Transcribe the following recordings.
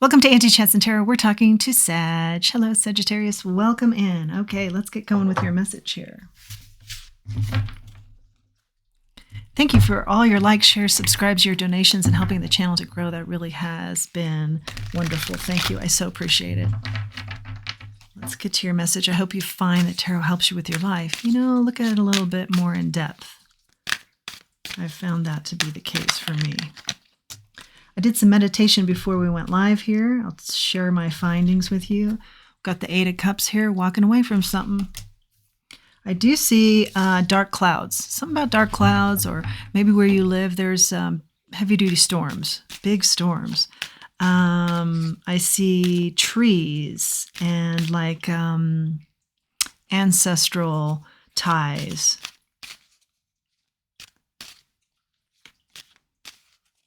Welcome to Anti-Chats and Tarot. We're talking to Sag. Hello, Sagittarius. Welcome in. Okay, let's get going with your message here. Thank you for all your likes, shares, subscribes, your donations, and helping the channel to grow. That really has been wonderful. Thank you. I so appreciate it. Let's get to your message. I hope you find that tarot helps you with your life. Look at it a little bit more in depth. I've found that to be the case for me. I did some meditation before we went live here. I'll share my findings with you. Got the 8 of Cups here, walking away from something. I do see dark clouds. Something about dark clouds, or maybe where you live, there's heavy-duty storms, big storms. I see trees and like ancestral ties.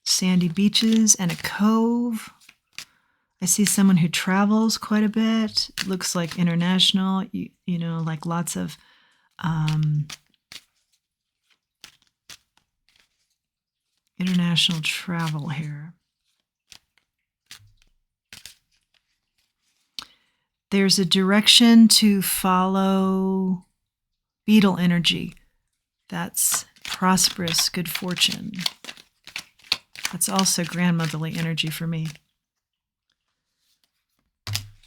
Sandy beaches and a cove. I see someone who travels quite a bit. It looks like international, like lots of international travel here. There's a direction to follow beetle energy. That's prosperous, good fortune. That's also grandmotherly energy for me.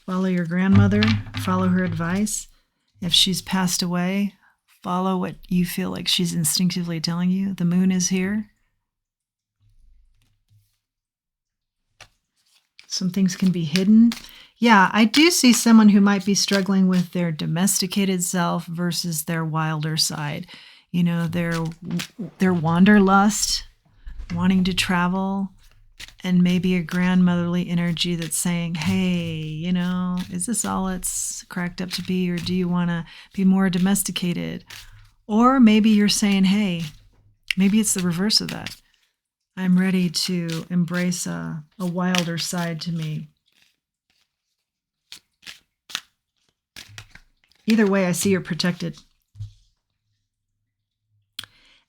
Follow your grandmother, follow her advice. If she's passed away, follow what you feel like she's instinctively telling you. The moon is here. Some things can be hidden. Yeah, I do see someone who might be struggling with their domesticated self versus their wilder side. Their wanderlust, wanting to travel, and maybe a grandmotherly energy that's saying, hey, is this all it's cracked up to be, or do you want to be more domesticated? Or maybe you're saying, hey, maybe it's the reverse of that. I'm ready to embrace a wilder side to me. Either way, I see you're protected.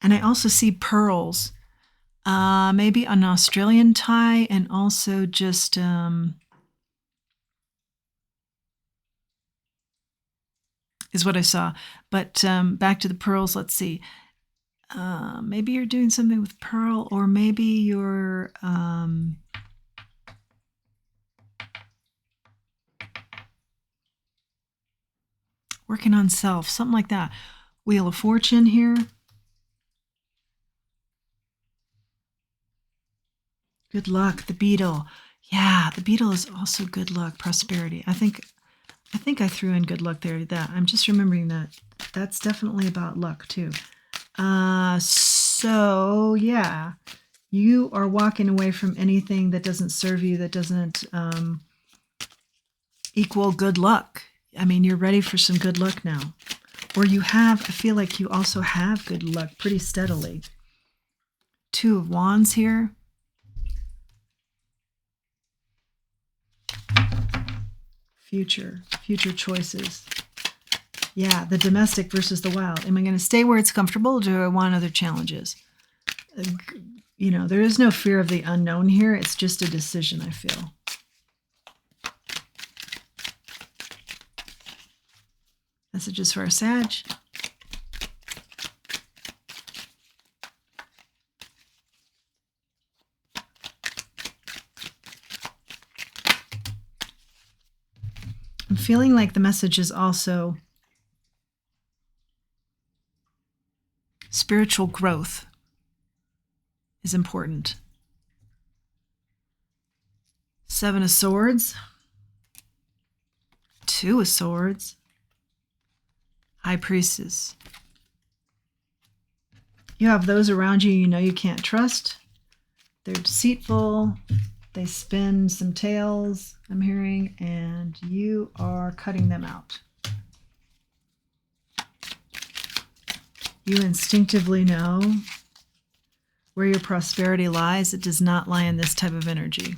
And I also see pearls. Maybe an Australian tie, and also just is what I saw. But back to the pearls, let's see. Maybe you're doing something with pearl, or maybe you're working on self, something like that. Wheel of Fortune here. Good luck, the beetle. Yeah, the beetle is also good luck, prosperity. I think I threw in good luck there. That I'm just remembering that. That's definitely about luck too. So yeah, you are walking away from anything that doesn't serve you, that doesn't equal good luck. I mean, you're ready for some good luck now. Or I feel like you also have good luck pretty steadily. 2 of Wands here. Future choices. Yeah, the domestic versus the wild. Am I going to stay where it's comfortable, or do I want other challenges? There is no fear of the unknown here. It's just a decision, I feel. Messages for our Sag. I'm feeling like the message is also spiritual growth is important. 7 of Swords, 2 of Swords, High Priestess. You have those around you you can't trust. They're deceitful. They spin some tails, I'm hearing, and you are cutting them out. You instinctively know where your prosperity lies. It does not lie in this type of energy.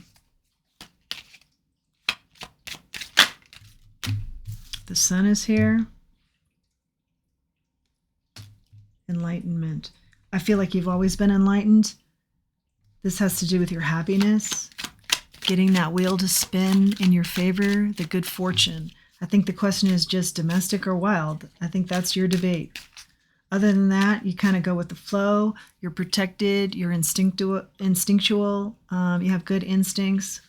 The Sun is here. Enlightenment. I feel like you've always been enlightened. This has to do with your happiness. getting that wheel to spin in your favor, the good fortune. I think the question is just domestic or wild. I think that's your debate. Other than that, you kind of go with the flow. You're protected. You're instinctual. You have good instincts.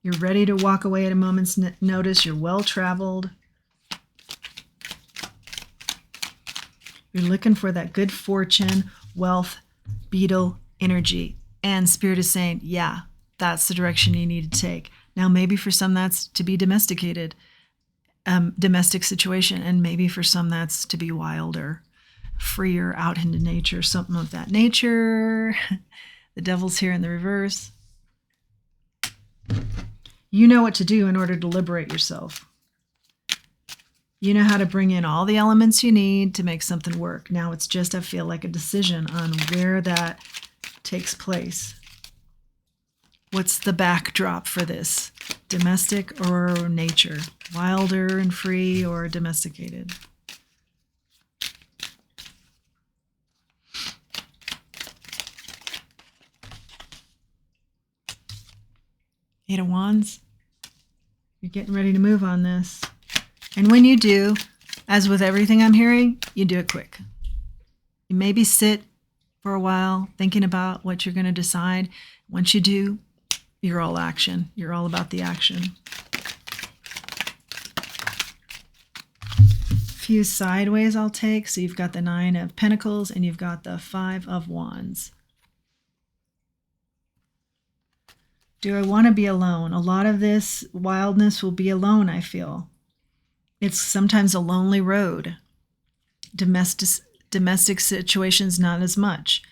You're ready to walk away at a moment's notice. You're well-traveled. You're looking for that good fortune, wealth, beetle energy. And Spirit is saying, yeah, that's the direction you need to take. Now, maybe for some that's to be domesticated, domestic situation. And maybe for some that's to be wilder, freer, out into nature, something of that nature. The devil's here in the reverse. You know what to do in order to liberate yourself. You know how to bring in all the elements you need to make something work. Now it's just, I feel like, a decision on where that takes place. What's the backdrop for this? Domestic or nature? Wilder and free or domesticated? Eight of Wands. You're getting ready to move on this. And when you do, as with everything I'm hearing, you do it quick. You maybe sit for a while thinking about what you're going to decide. Once you do, you're all action. You're all about the action. Few sideways I'll take. So you've got the 9 of Pentacles and you've got the 5 of Wands. Do I want to be alone? A lot of this wildness will be alone, I feel. It's sometimes a lonely road. Domestic situations, not as much.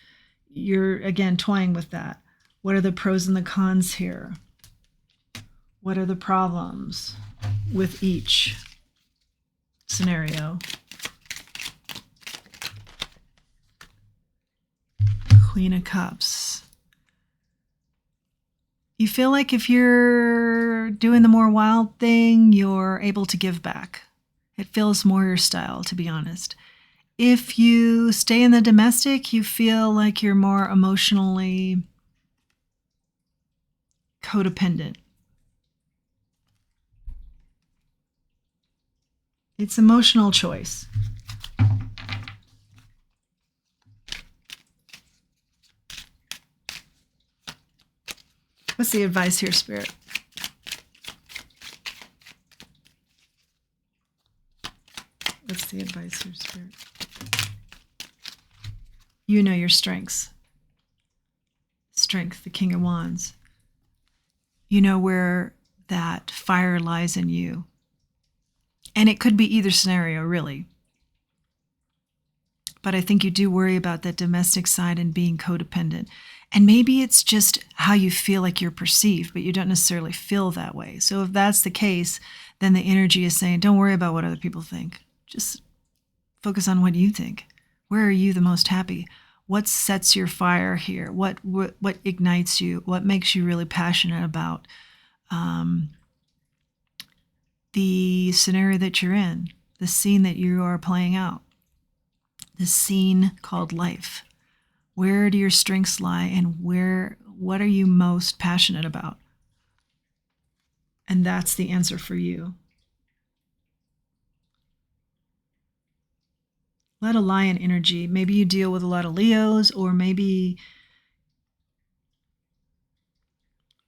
You're, again, toying with that. What are the pros and the cons here? What are the problems with each scenario? Queen of Cups. You feel like if you're doing the more wild thing, you're able to give back. It feels more your style, to be honest. If you stay in the domestic, you feel like you're more emotionally codependent. It's emotional choice. What's the advice here, Spirit? What's the advice here, Spirit? You know your strengths. Strength, the King of Wands. You know where that fire lies in you. And it could be either scenario, really. But I think you do worry about that domestic side and being codependent. And maybe it's just how you feel like you're perceived, but you don't necessarily feel that way. So if that's the case, then the energy is saying, don't worry about what other people think. Just focus on what you think. Where are you the most happy? What sets your fire here? What ignites you? What makes you really passionate about the scenario that you're in, the scene that you are playing out, the scene called life? Where do your strengths lie, and what are you most passionate about? And that's the answer for you. A lot of lion energy. Maybe you deal with a lot of Leos, or maybe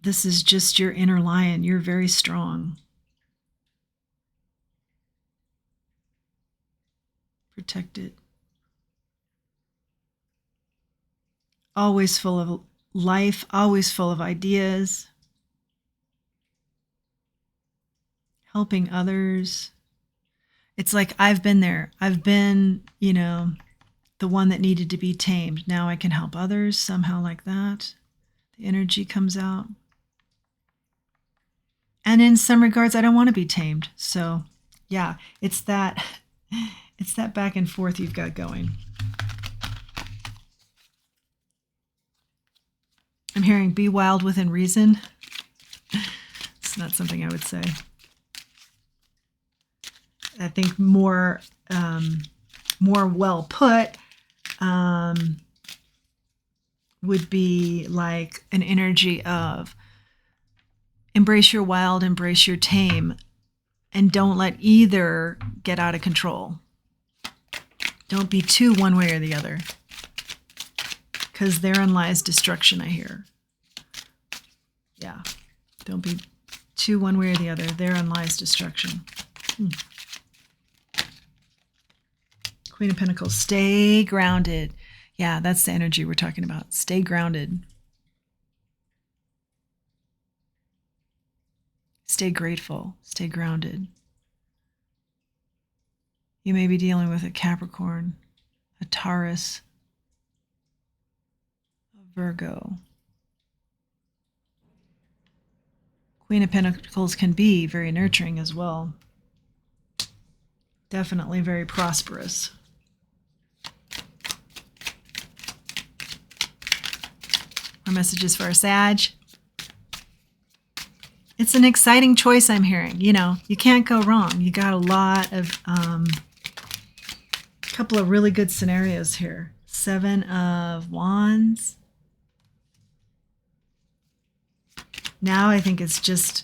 this is just your inner lion. You're very strong. Protected. Always full of life, always full of ideas. Helping others. It's like I've been there. I've been, the one that needed to be tamed. Now I can help others somehow, like that. The energy comes out. And in some regards, I don't want to be tamed. So yeah, it's that back and forth you've got going. I'm hearing be wild within reason. It's not something I would say. I think more well put, would be like an energy of embrace your wild, embrace your tame, and don't let either get out of control. Don't be too one way or the other, because therein lies destruction, I hear. Yeah, don't be too one way or the other. Therein lies destruction. Queen of Pentacles, stay grounded. Yeah, that's the energy we're talking about. Stay grounded. Stay grateful. Stay grounded. You may be dealing with a Capricorn, a Taurus, a Virgo. Queen of Pentacles can be very nurturing as well. Definitely very prosperous. Our messages for our Sag. It's an exciting choice I'm hearing. You know, you can't go wrong. You got a lot of, couple of really good scenarios here. 7 of Wands. Now I think it's just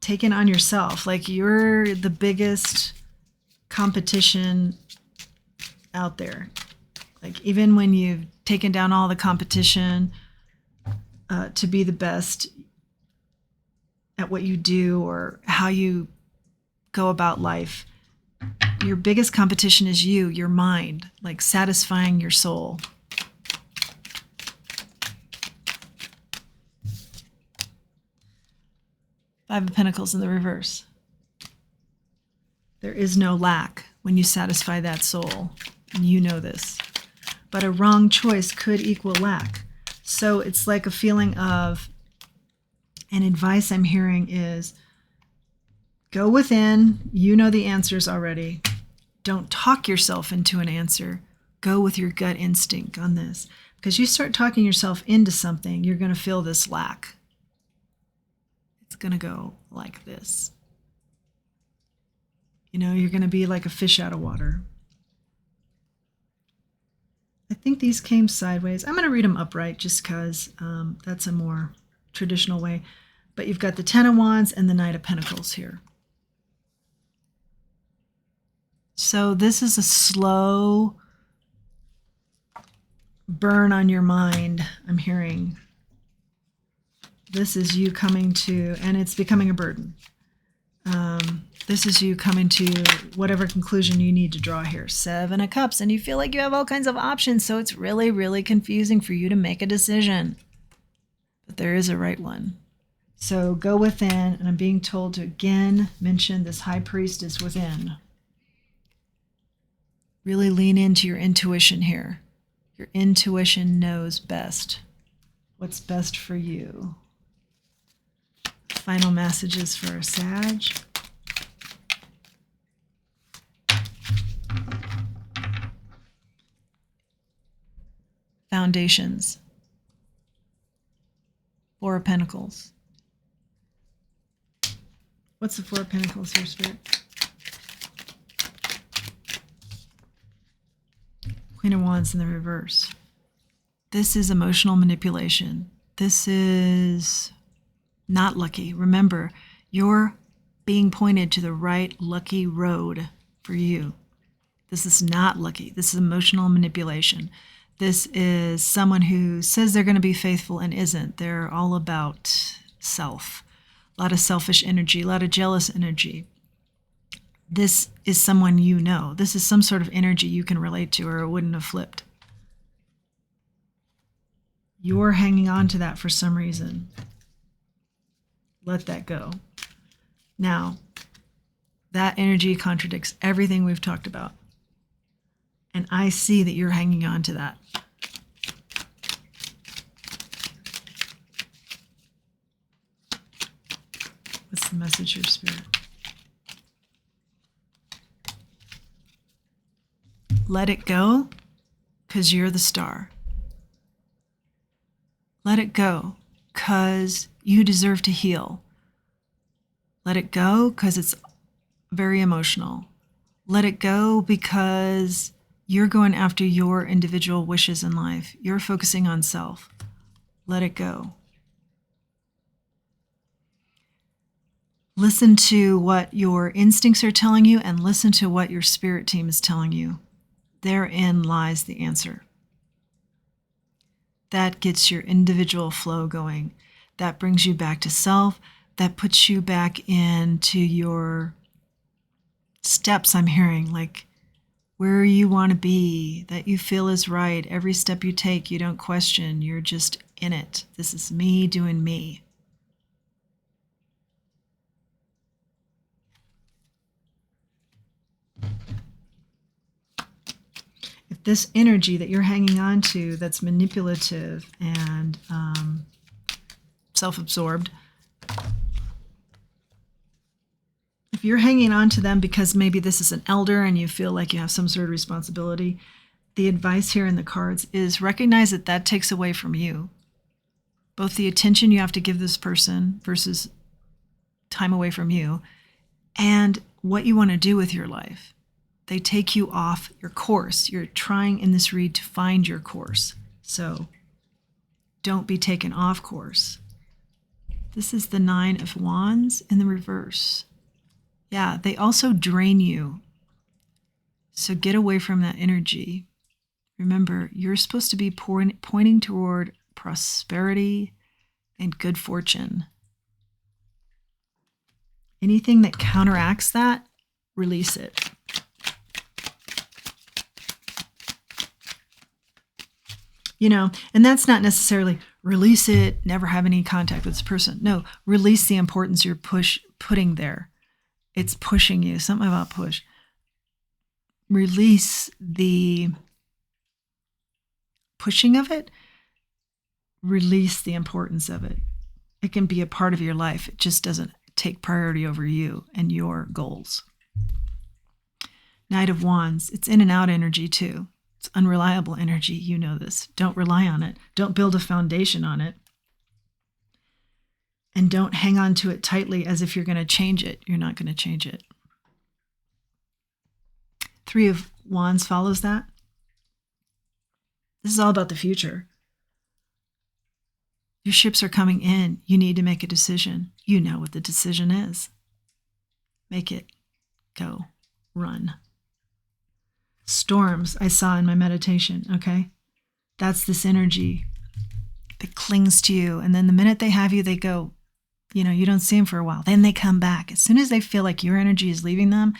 taking on yourself. Like you're the biggest competition out there. Like even when you've taken down all the competition to be the best at what you do or how you go about life, your biggest competition is you, your mind, like satisfying your soul. Five of Pentacles in the reverse. There is no lack when you satisfy that soul, and you know this. But a wrong choice could equal lack. So it's like a feeling of, and advice I'm hearing is, go within, you know the answers already. Don't talk yourself into an answer. Go with your gut instinct on this. Because you start talking yourself into something, you're going to feel this lack. It's going to go like this. You know, you're going to be like a fish out of water. I think these came sideways. I'm going to read them upright just because that's a more traditional way. But you've got the Ten of Wands and the Knight of Pentacles here. So this is a slow burn on your mind, I'm hearing. This is you coming to, and it's becoming a burden. This is you coming to whatever conclusion you need to draw here. 7 of Cups, and you feel like you have all kinds of options, so it's really, really confusing for you to make a decision. But there is a right one. So go within, and I'm being told to again mention this High Priest is within. Really lean into your intuition here. Your intuition knows best. What's best for you. Final messages for a Sag. Foundations. 4 of Pentacles. What's the 4 of Pentacles here, Spirit? Queen of Wands in the reverse. This is emotional manipulation. This is not lucky. Remember, you're being pointed to the right lucky road for you. This is not lucky. This is emotional manipulation. This is someone who says they're going to be faithful and isn't. They're all about self. A lot of selfish energy, a lot of jealous energy. This is someone you know. This is some sort of energy you can relate to, or it wouldn't have flipped. You're hanging on to that for some reason. Let that go. Now, that energy contradicts everything we've talked about. And I see that you're hanging on to that. What's the message here, Spirit? Let it go, because you're the star. Let it go, because you deserve to heal. Let it go, because it's very emotional. Let it go, because You're going after your individual wishes in life. You're focusing on self. Let it go. Listen to what your instincts are telling you and listen to what your spirit team is telling you. Therein lies the answer. That gets your individual flow going. That brings you back to self. That puts you back into your steps, I'm hearing, like where you want to be, that you feel is right. Every step you take, you don't question. You're just in it. This is me doing me. If this energy that you're hanging on to that's manipulative and self-absorbed, if you're hanging on to them because maybe this is an elder and you feel like you have some sort of responsibility, the advice here in the cards is recognize that that takes away from you. Both the attention you have to give this person versus time away from you, and what you want to do with your life. They take you off your course. You're trying in this read to find your course. So don't be taken off course. This is the 9 of Wands in the reverse. Yeah, they also drain you. So get away from that energy. Remember, you're supposed to be pointing toward prosperity and good fortune. Anything that counteracts that, release it. And that's not necessarily release it, never have any contact with this person. No, release the importance you're putting there. It's pushing you, something about push. Release the pushing of it. Release the importance of it. It can be a part of your life. It just doesn't take priority over you and your goals. Knight of Wands, it's in and out energy too. It's unreliable energy. You know this. Don't rely on it. Don't build a foundation on it. And don't hang on to it tightly as if you're going to change it. You're not going to change it. 3 of Wands follows that. This is all about the future. Your ships are coming in. You need to make a decision. You know what the decision is. Make it. Go. Run. Storms I saw in my meditation, okay? That's this energy that clings to you. And then the minute they have you, they go. You don't see them for a while. Then they come back. As soon as they feel like your energy is leaving them,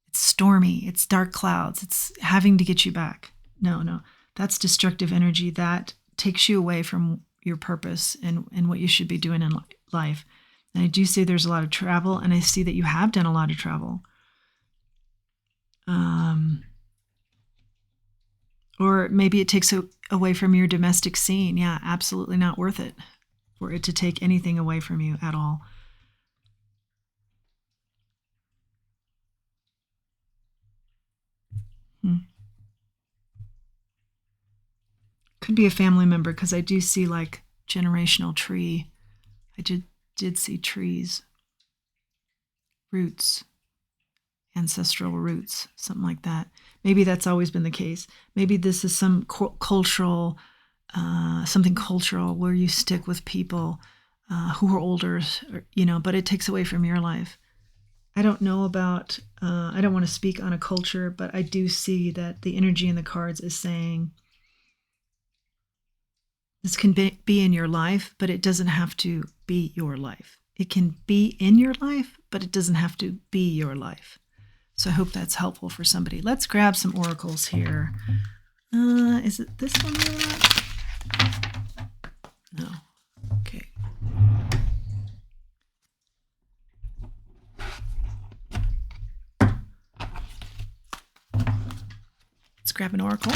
it's stormy. It's dark clouds. It's having to get you back. No. That's destructive energy. That takes you away from your purpose and what you should be doing in life. And I do see there's a lot of travel, and I see that you have done a lot of travel. Or maybe it takes away from your domestic scene. Yeah, absolutely not worth it for it to take anything away from you at all. Could be a family member, because I do see like generational tree. I did see trees, roots, ancestral roots, something like that. Maybe that's always been the case. Maybe this is some cultural, something cultural where you stick with people who are older, but it takes away from your life. I don't know about, I don't want to speak on a culture, but I do see that the energy in the cards is saying this can be in your life, but it doesn't have to be your life. It can be in your life, but it doesn't have to be your life. So I hope that's helpful for somebody. Let's grab some oracles here. Is it this one we want? No. Okay. Let's grab an oracle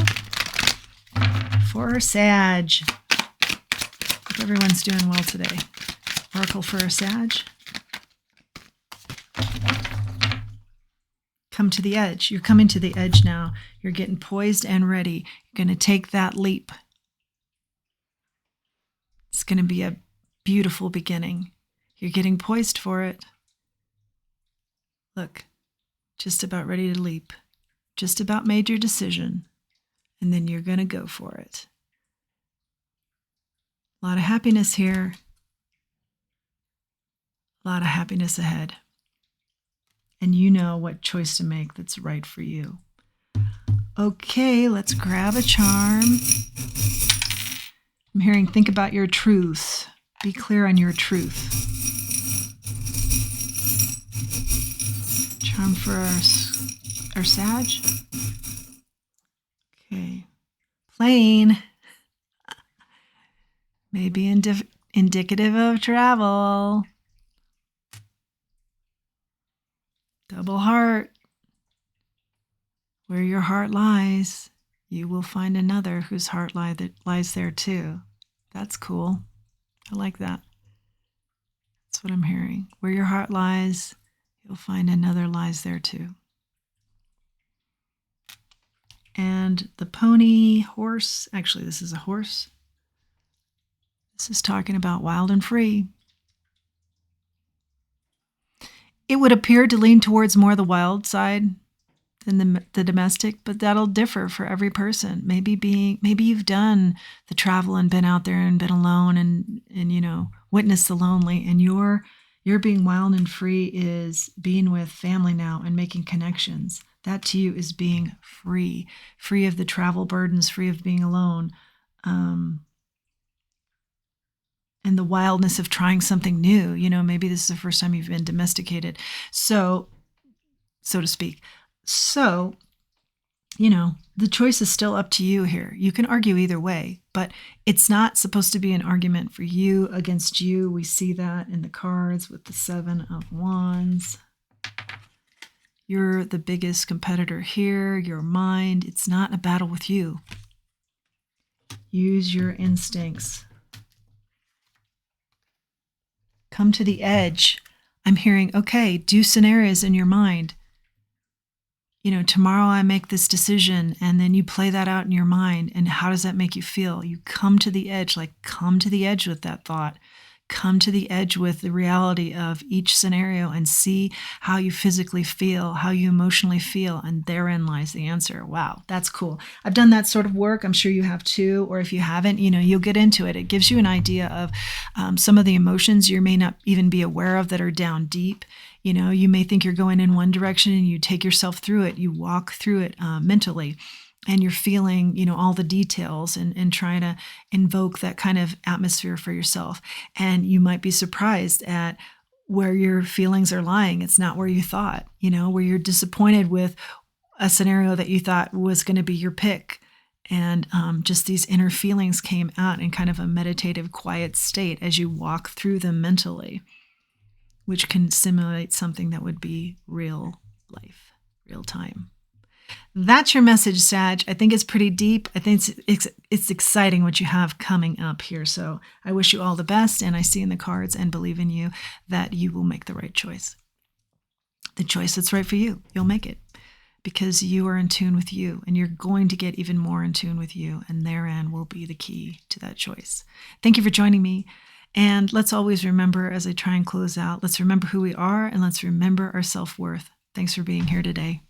for Sag. Hope everyone's doing well today. Oracle for a Sag. Come to the edge. You're coming to the edge now. You're getting poised and ready. You're going to take that leap. It's going to be a beautiful beginning. You're getting poised for it. Look, just about ready to leap. Just about made your decision, and then you're going to go for it. A lot of happiness here. A lot of happiness ahead. And you know what choice to make that's right for you. Okay, let's grab a charm. I'm hearing, think about your truth. Be clear on your truth. Charm for our Sag. Okay. Plane. Maybe indicative of travel. Double heart. Where your heart lies, you will find another whose heart lies there too. That's cool. I like that. That's what I'm hearing. Where your heart lies, you'll find another lies there too. And the pony, horse, actually this is a horse. This is talking about wild and free. It would appear to lean towards more the wild side than the domestic, but that'll differ for every person. Maybe you've done the travel and been out there and been alone and witnessed the lonely, and your being wild and free is being with family now and making connections. That to you is being free of the travel burdens, free of being alone, and the wildness of trying something new. Maybe this is the first time you've been domesticated, so to speak. So, the choice is still up to you here. You can argue either way, but it's not supposed to be an argument for you against you. We see that in the cards with the 7 of Wands. You're the biggest competitor here, your mind. It's not a battle with you. Use your instincts. Come to the edge. I'm hearing, okay, do scenarios in your mind. Tomorrow I make this decision, and then you play that out in your mind. And how does that make you feel? You come to the edge, come to the edge with that thought. Come to the edge with the reality of each scenario and see how you physically feel, how you emotionally feel. And therein lies the answer. Wow, that's cool. I've done that sort of work. I'm sure you have too. Or if you haven't, you'll get into it. It gives you an idea of some of the emotions you may not even be aware of that are down deep. You may think you're going in one direction and you take yourself through it. You walk through it mentally, and you're feeling, all the details and trying to invoke that kind of atmosphere for yourself. And you might be surprised at where your feelings are lying. It's not where you thought, where you're disappointed with a scenario that you thought was going to be your pick. And just these inner feelings came out in kind of a meditative, quiet state as you walk through them mentally, which can simulate something that would be real life, real time. That's your message, Sag. I think it's pretty deep. I think it's exciting what you have coming up here. So I wish you all the best, and I see in the cards and believe in you that you will make the right choice. The choice that's right for you. You'll make it because you are in tune with you, and you're going to get even more in tune with you, and therein will be the key to that choice. Thank you for joining me. And let's always remember, as I try and close out, let's remember who we are, and let's remember our self-worth. Thanks for being here today.